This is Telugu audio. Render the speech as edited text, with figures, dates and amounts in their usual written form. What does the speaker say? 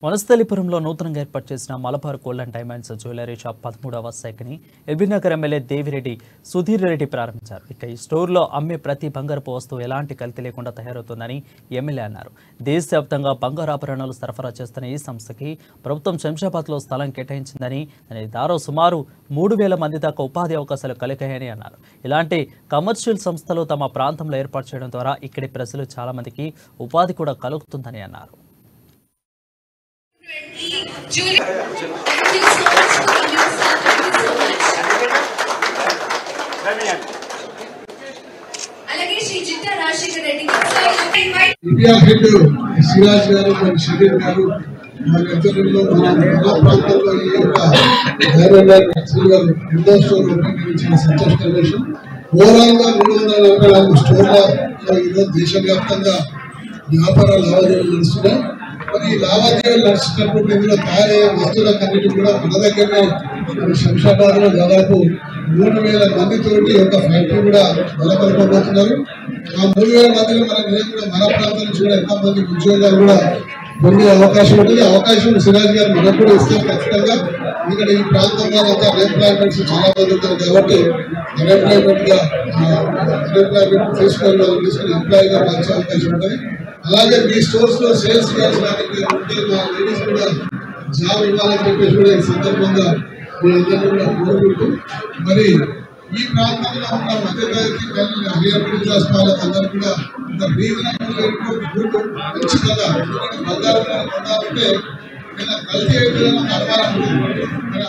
వనస్థలిపురంలో నూతనంగా ఏర్పాటు చేసిన Malabar gold and diamonds jewellery shop 13వ శాఖని ఎల్బీనగర్ ఎమ్మెల్యే దేవిరెడ్డి సుధీర్ రెడ్డి ప్రారంభించారు. ఇక ఈ స్టోర్లో అమ్మే ప్రతి బంగారపు వస్తువు ఎలాంటి కల్తీ లేకుండా తయారవుతుందని ఎమ్మెల్యే అన్నారు. దేశవ్యాప్తంగా బంగారు ఆభరణాలు సరఫరా చేస్తున్న ఈ సంస్థకి ప్రభుత్వం శంషాబాద్లో స్థలం కేటాయించిందని, దాని ద్వారా సుమారు 3,000 మంది దాకా ఉపాధి అవకాశాలు కలిగాయని అన్నారు. ఇలాంటి కమర్షియల్ సంస్థలు తమ ప్రాంతంలో ఏర్పాటు చేయడం ద్వారా ఇక్కడి ప్రజలు చాలా మందికి ఉపాధి కూడా కలుగుతుందని అన్నారు. ఇండియా హెడ్ సిరాజ్ గారు మరియు షబీర్ గారు మరి ఆధ్వర్యంలో మన ప్రాంతంలో ఈ యొక్క ఇండోర్ స్టోర్ ఓపెనింగ్ చాలా సంతోషకర విషయం. ఓవరాల్ గా 344 స్టోర్ల ఈరోజు దేశవ్యాప్తంగా వ్యాపార లావాదేవీలు నడుస్తున్నాయి. మరి ఈ లావాదేవీలు నడుస్తున్నప్పుడు ఇందులో తయారయ్యే వస్తువులన్నిటి కూడా మన దగ్గరనే శంషాబాద్ లో దాదాపు 3,000 మందితోటి ఒక ఫ్యాక్టరీ కూడా నెలకొల్పబోతున్నారు. ఆ 3,000 మందిలో మన ప్రాంతం నుంచి కూడా ఎంతో మంది ఉద్యోగాలు కూడా పొందే అవకాశం ఉంటుంది. అవకాశం సిరాజ్ గారు మనకు కూడా ఇస్తే ఖచ్చితంగా ఇక్కడ ఈ ప్రాంతంలో అంతా అన్ఎంప్లాయ్మెంట్స్ చాలా మంది ఉంటారు కాబట్టి అన్ఎంప్లాయ్మెంట్ తీసుకుని ఎంప్లాయ్ గా మార్చే అవకాశం ఉంటుంది. అలాగే మీ స్టోర్స్ లో సేల్స్ గర్ల్స్ ఉంటే మా లేడీస్ కూడా జాబ్ ఇవ్వాలని చెప్పేసి కూడా ఈ సందర్భంగా మీ అందరినీ కూడా కోరుకుంటూ మరి ఈ ప్రాంతంలో ఉన్న మధ్యతరగతి హైయర్ మిడిల్ క్లాస్ వాళ్ళందరూ కూడా రీజనబుల్ మంచి కదా బంగారం పొందాలంటే కల్తీ అయితే అనుమానం ఉంటుంది.